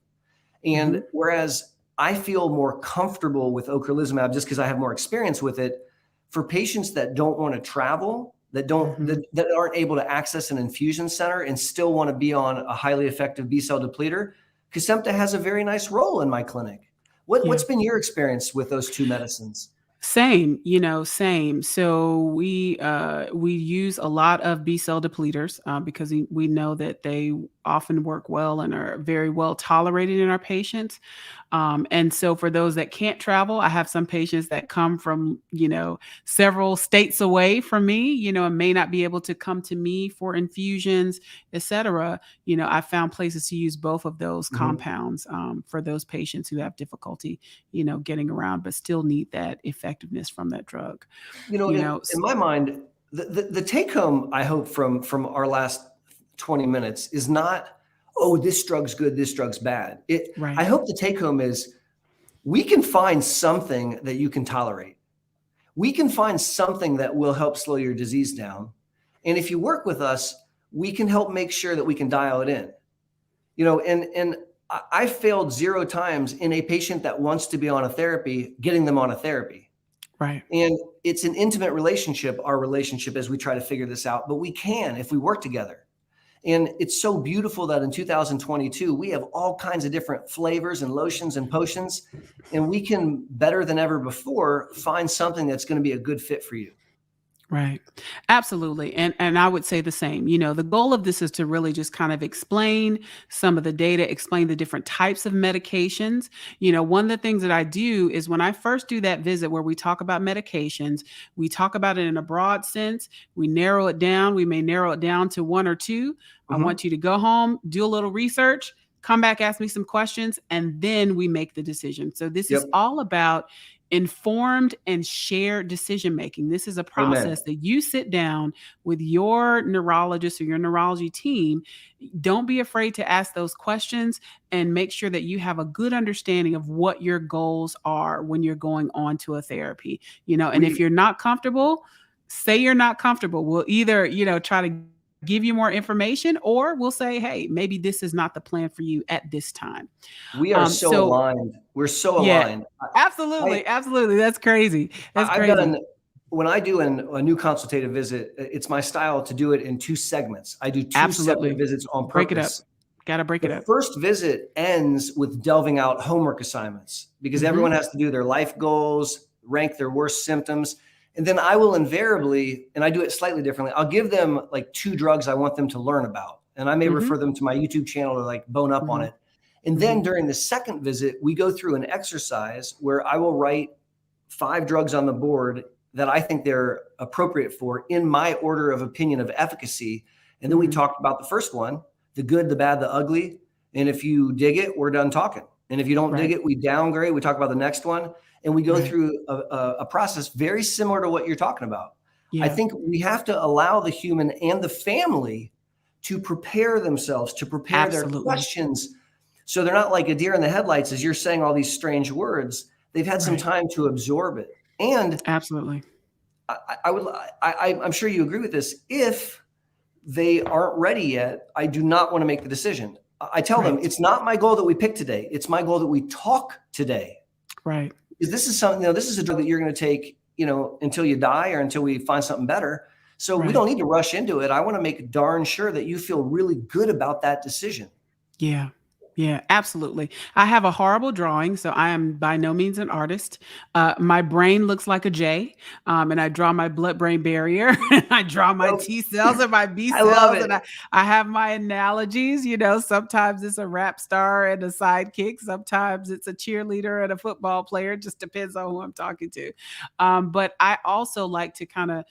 And Mhm. whereas I feel more comfortable with ocrelizumab just because I have more experience with it, for patients that don't want to travel, Mhm. that aren't able to access an infusion center and still want to be on a highly effective B cell depleter, Kesimpta has a very nice role in my clinic. Yeah. What's been your experience with those two medicines? Same, same. So we use a lot of B cell depleters because we know that they often work well and are very well tolerated in our patients. And so for those that can't travel, I have some patients that come from, several states away from me, and may not be able to come to me for infusions, etc. I found places to use both of those Mhm. compounds for those patients who have difficulty, getting around, but still need that effectiveness from that drug. You In know, my mind, the take home I hope from our last 20 minutes is not, oh, this drug's good, this drug's bad. I right, hope the take home is we can find something that you can tolerate. We can find something that will help slow your disease down. And if you work with us, we can help make sure that we can dial it in. And I failed 0 times in a patient that wants to be on a therapy, getting them on a therapy. right. And it's an intimate relationship, our relationship, as we try to figure this out, but we can if we work together. And it's so beautiful that in 2022, we have all kinds of different flavors and lotions and potions, and we can, better than ever before, find something that's going to be a good fit for you. Right. Absolutely. And I would say the same. The goal of this is to really just kind of explain some of the data, explain the different types of medications. One of the things that I do is when I first do that visit where we talk about medications, we talk about it in a broad sense. We narrow it down. We may narrow it down to one or two. I Hmm. want you to go home, do a little research, come back, ask me some questions, and then we make the decision. So this is Yep. all about informed and shared decision making. This is a Amen. process that you sit down with your neurologist or your neurology team. Don't be afraid to ask those questions and make sure that you have a good understanding of what your goals are when you're going on to a therapy. And if We you're not comfortable, say you're not comfortable. We'll either, try to give you more information, or we'll say, hey, maybe this is not the plan for you at this time. we are so So aligned. We're so yeah, aligned. I absolutely, absolutely. That's crazy. That's I've crazy. done when I do a new consultative visit, it's my style to do it in two segments. I do two separate Absolutely. visits on Break it up. purpose. Gotta break it The up. first visit ends with delving out homework assignments because everyone Mhm, has to do their life goals, rank their worst symptoms. And then I will invariably, and I do it slightly differently, I'll give them like two drugs I want them to learn about. And I may mhm, refer them to my YouTube channel to like bone up on mhm, it. And then mhm. during the second visit, we go through an exercise where I will write 5 drugs on the board that I think they're appropriate for in my order of opinion of efficacy. And then we Mhm. talked about the first one, the good, the bad, the ugly. And if you dig it, we're done talking. And if you don't dig Right, it, we downgrade. We talk about the next one. And we go right. through a process very similar to what you're talking about. I Yeah, think we have to allow the human and the family to prepare themselves, to prepare their absolutely. questions. So they're not like a deer in the headlights as you're saying all these strange words. They've had some Right. time to absorb it. And Absolutely. I'm sure you agree with this. If they aren't ready yet, I do not want to make the decision. I tell them Right, it's not my goal that we pick today. It's my goal that we talk today. right, Because this is something, this is a drug that you're going to take, until you die or until we find something better. So we right. don't need to rush into it. I want to make darn sure that you feel really good about that decision. Yeah. Yeah, absolutely. I have a horrible drawing, so I am by no means an artist. My brain looks like a J, and I draw my blood-brain barrier. I draw my Well, T cells and my B I love cells, it. and I have my analogies. Sometimes it's a rap star and a sidekick. Sometimes it's a cheerleader and a football player. It just depends on who I'm talking to. But I also like to kind of,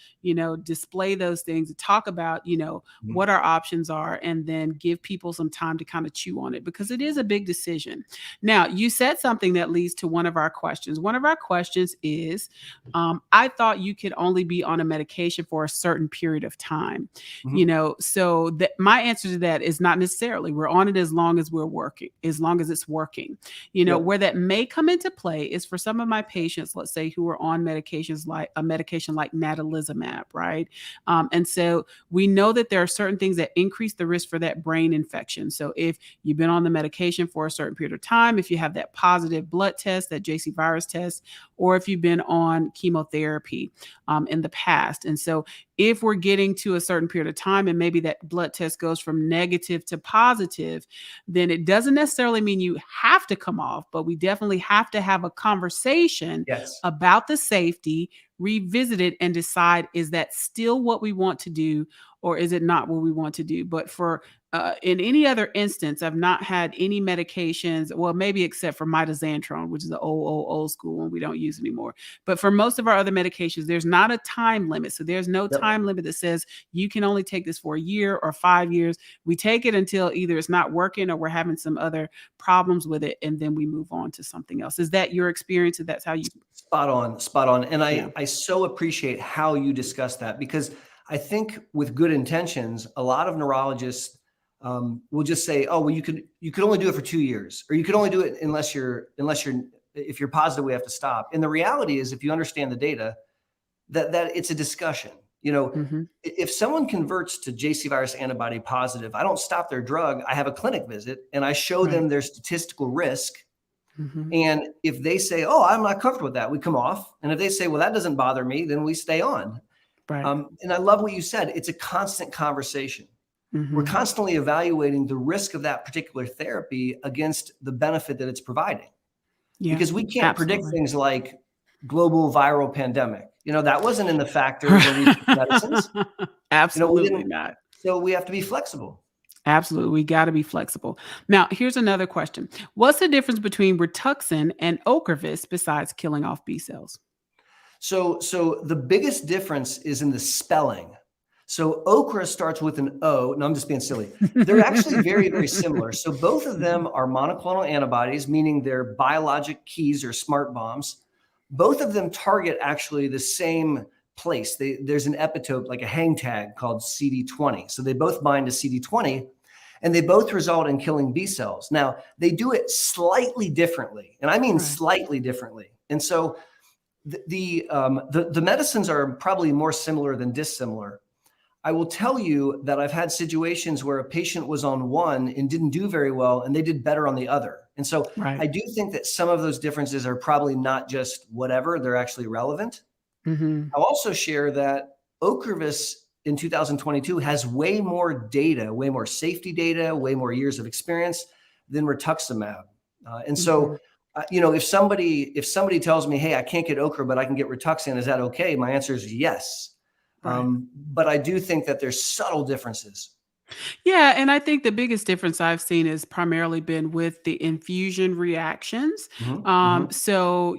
display those things, talk about, Mhm. what our options are, and then give people some time to kind of chew on it because it is a big decision. Now, you said something that leads to one of our questions. One of our questions is I thought you could only be on a medication for a certain period of time. Mhm. So that my answer to that is not necessarily. We're on it as long as we're working, as long as it's working. Yep. Where that may come into play is for some of my patients, let's say, who are on medications like a medication like natalizumab, right? And so we know that there are certain things that increase the risk for that brain infection. So if you've been on the medication for a certain period of time, if you have that positive blood test, that JC virus test, or if you've been on chemotherapy in the past. And so if we're getting to a certain period of time and maybe that blood test goes from negative to positive, then it doesn't necessarily mean you have to come off, but we definitely have to have a conversation Yes. about the safety, revisit it, and decide, is that still what we want to do, or is it not what we want to do? But for in any other instance, I've not had any medications, well, maybe except for mitoxantrone, which is the old school one we don't use anymore. But for most of our other medications, there's not a time limit. So there's no Yep. time limit that says you can only take this for a year or 5 years. We take it until either it's not working or we're having some other problems with it, and then we move on to something else. Is that your experience? If that's how you? Spot on, spot on. And Yeah. I so appreciate how you discuss that because I think with good intentions, a lot of neurologists will just say, "Oh, well, you could only do it for 2 years, or you could only do it unless you're if you're positive, we have to stop." And the reality is, if you understand the data, that it's a discussion. Hmm. If someone converts to JC virus antibody positive, I don't stop their drug. I have a clinic visit and I show Right. them their statistical risk. Hmm. And if they say, "Oh, I'm not comfortable with that," we come off. And if they say, "Well, that doesn't bother me," then we stay on. Right. And I love what you said. It's a constant conversation. We're Hmm. constantly evaluating the risk of that particular therapy against the benefit that it's providing Yeah. because we can't predict Absolutely. things like global viral pandemic. That wasn't in the factors when we took medicines. Absolutely not. So we have to be flexible. Absolutely. We got to be flexible. Now, here's another question. What's the difference between Rituxan and Ocrelizumab besides killing off B cells? So the biggest difference is in the spelling. So okra starts with an O. No, I'm just being silly. They're actually very, very similar. So both of them are monoclonal antibodies, meaning they're biologic keys or smart bombs. Both of them target actually the same place. There's an epitope, like a hang tag called CD20. So they both bind to CD20, and they both result in killing B cells. Now, they do it slightly differently, and I mean slightly differently. And so the medicines are probably more similar than dissimilar. I will tell you that I've had situations where a patient was on one and didn't do very well, and they did better on the other. And so I do think that some of those differences are probably not just whatever, they're actually relevant. I'll also share that Ocrelizumab in 2022 has way more data, way more safety data, way more years of experience than Rituximab. And so, if somebody tells me, hey, I can't get Ocrelizumab, but I can get Rituxan, is that okay? My answer is yes. But I do think that there's subtle differences. Yeah, and I think the biggest difference I've seen has primarily been with the infusion reactions. So,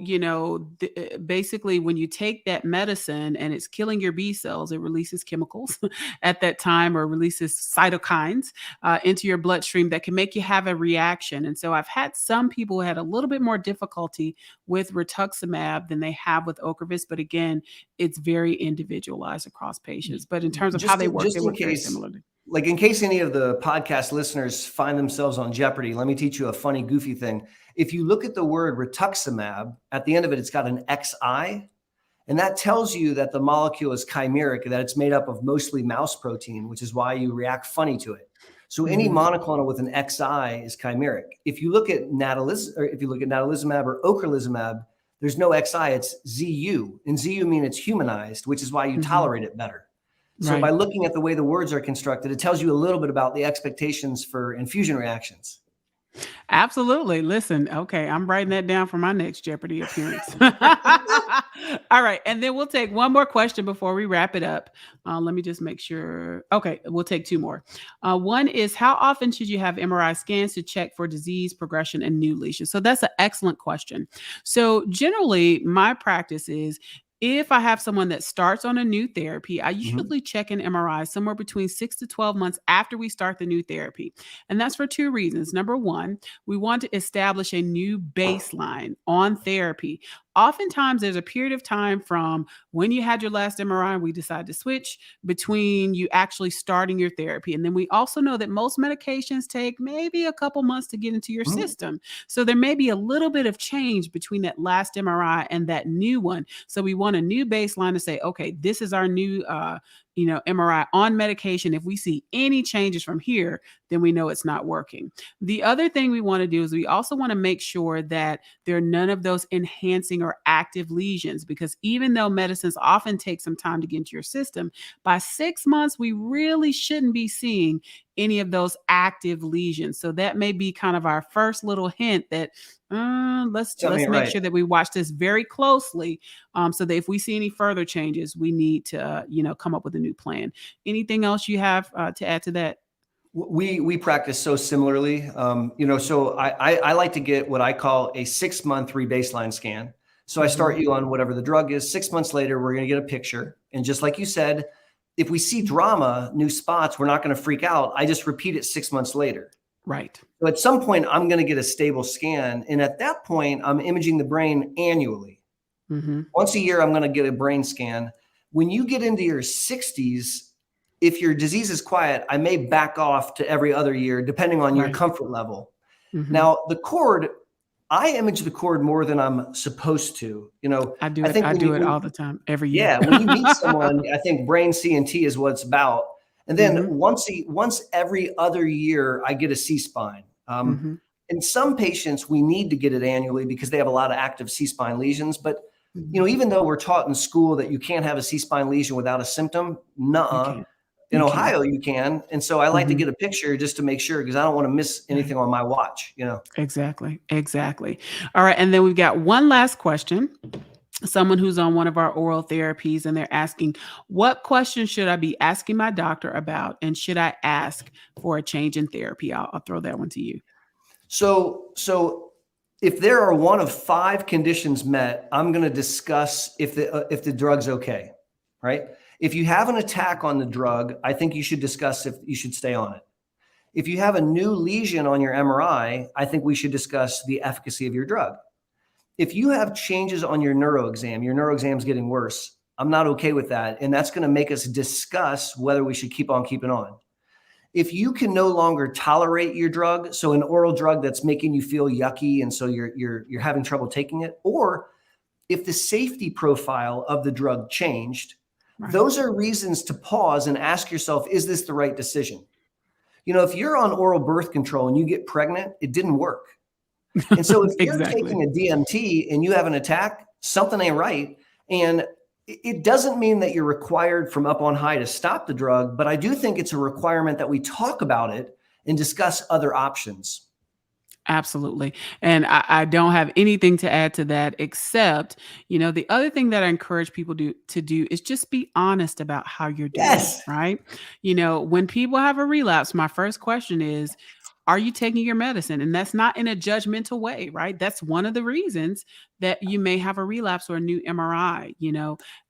basically, when you take that medicine and it's killing your B cells, it releases chemicals at that time or releases cytokines into your bloodstream that can make you have a reaction. And so I've had some people who had a little bit more difficulty with Rituximab than they have with Ocrelizumab. But again, it's very individualized across patients. But in terms of how they work very similarly. Like in case any of the podcast listeners find themselves on Jeopardy, let me teach you a funny, goofy thing. If you look at the word Rituximab, at the end of it, it's got an XI, and that tells you that the molecule is chimeric, that it's made up of mostly mouse protein, which is why you react funny to it. So any monoclonal with an XI is chimeric. If you look at natalizumab or Ocrelizumab, there's no XI, it's ZU, and ZU means it's humanized, which is why you tolerate it better. So by looking at the way the words are constructed, it tells you a little bit about the expectations for infusion reactions. Absolutely. Listen, okay, I'm writing that down for my next Jeopardy appearance. All right. And then we'll take one more question before we wrap it up. Let me just make sure. Okay, we'll take two more. One is, how often should you have MRI scans to check for disease progression and new lesions? So that's an excellent question. So generally, my practice is, if I have someone that starts on a new therapy, I usually check an MRI somewhere between 6 to 12 months after we start the new therapy. And that's for two reasons. Number one, we want to establish a new baseline on therapy. Oftentimes, there's a period of time from when you had your last MRI and we decide to switch between you actually starting your therapy. And then we also know that most medications take maybe a couple months to get into your system. So there may be a little bit of change between that last MRI and that new one. So we want a new baseline to say, okay, this is our new MRI on medication. If we see any changes from here, then we know it's not working. The other thing we want to do is we also want to make sure that there are none of those enhancing or active lesions, because even though medicines often take some time to get into your system, by 6 months, we really shouldn't be seeing any of those active lesions. So that may be kind of our first little hint that let's make sure that we watch this very closely, so that if we see any further changes, we need to come up with a new plan. Anything else you have to add to that? We practice so similarly. So I like to get what I call a 6-month rebaseline scan. So I start you on whatever the drug is. 6 months later, we're going to get a picture. And just like you said, if we see drama, new spots, we're not going to freak out. I just repeat it 6 months later. Right. So at some point, I'm going to get a stable scan. And at that point, I'm imaging the brain annually. Once a year, I'm going to get a brain scan. When you get into your 60s, if your disease is quiet, I may back off to every other year, depending on your comfort level. Now, the cord, I image the cord more than I'm supposed to. I do it all the time, every year. Yeah, when you meet someone, I think brain CNT is what it's about. And then once every other year, I get a C-spine. In some patients, we need to get it annually because they have a lot of active C-spine lesions. But even though we're taught in school that you can't have a C-spine lesion without a symptom, in Ohio, you can. And so I like to get a picture just to make sure, because I don't want to miss anything on my watch, Exactly. All right. And then we've got one last question. someone who's on one of our oral therapies, and they're asking, what questions should I be asking my doctor about? And should I ask for a change in therapy? I'll throw that one to you. So if there are one of 5 conditions met, I'm going to discuss if the drug's okay, right? If you have an attack on the drug, I think you should discuss if you should stay on it. If you have a new lesion on your MRI, I think we should discuss the efficacy of your drug. If you have changes on your neuroexam is getting worse, I'm not okay with that. And that's going to make us discuss whether we should keep on keeping on. If you can no longer tolerate your drug, so an oral drug that's making you feel yucky, and so you're having trouble taking it, or if the safety profile of the drug changed, those are reasons to pause and ask yourself, is this the right decision? You know, if you're on oral birth control and you get pregnant, it didn't work. And so if you're taking a DMT and you have an attack, something ain't right. And it doesn't mean that you're required from up on high to stop the drug, but I do think it's a requirement that we talk about it and discuss other options. Absolutely. And I don't have anything to add to that, except, the other thing that I encourage people to do is just be honest about how you're doing. Yes. Right. When people have a relapse, my first question is, are you taking your medicine? And that's not in a judgmental way, right? That's one of the reasons that you may have a relapse or a new MRI,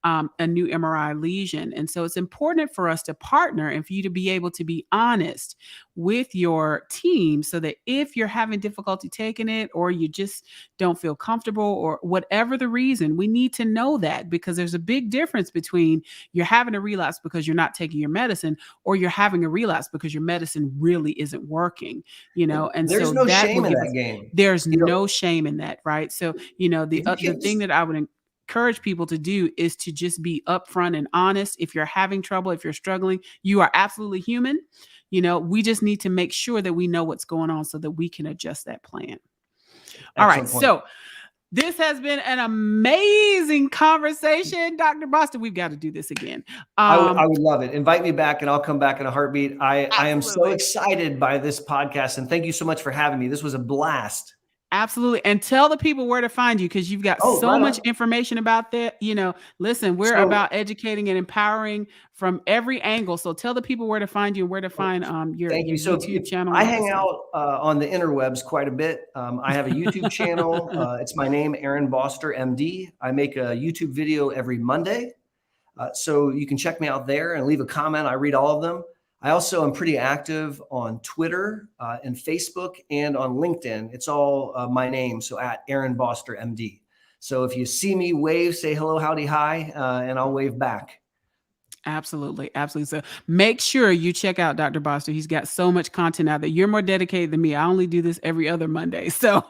a new MRI lesion. And so it's important for us to partner and for you to be able to be honest with your team, so that if you're having difficulty taking it, or you just don't feel comfortable, or whatever the reason, we need to know that, because there's a big difference between you're having a relapse because you're not taking your medicine, or you're having a relapse because your medicine really isn't working, and there's so no that shame in that game. There's no shame in that, right? So, the thing that I would encourage people to do is to just be upfront and honest. If you're having trouble, if you're struggling, you are absolutely human. We just need to make sure that we know what's going on so that we can adjust that plan. All right. So this has been an amazing conversation, Dr. Boster. We've got to do this again. I would love it. Invite me back and I'll come back in a heartbeat. I am so excited by this podcast, and thank you so much for having me. This was a blast. Absolutely. And tell the people where to find you, because you've got so much information about that. Listen, we're about educating and empowering from every angle. So tell the people where to find you and where to find your YouTube channel. I hang out on the interwebs quite a bit. I have a YouTube channel. It's my name, Aaron Boster, MD. I make a YouTube video every Monday. So you can check me out there and leave a comment. I read all of them. I also am pretty active on Twitter and Facebook and on LinkedIn. It's all my name, so at Aaron Boster, MD. So if you see me, wave, say hello, howdy, hi, and I'll wave back. Absolutely. Absolutely. So make sure you check out Dr. Boster. He's got so much content out there. You're more dedicated than me. I only do this every other Monday. So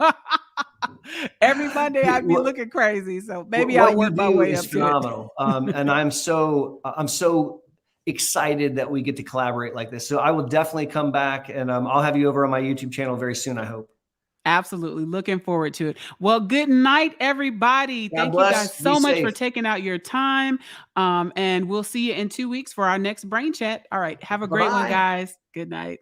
every Monday I'd be looking crazy. So maybe I'll work my way up phenomenal. To it. And I'm so excited that we get to collaborate like this. So I will definitely come back, and I'll have you over on my YouTube channel very soon, I hope. Absolutely. Looking forward to it. Well, good night, everybody. Thank you guys so much for taking out your time. And we'll see you in 2 weeks for our next Brain Chat. All right. Have a great one, guys. Good night.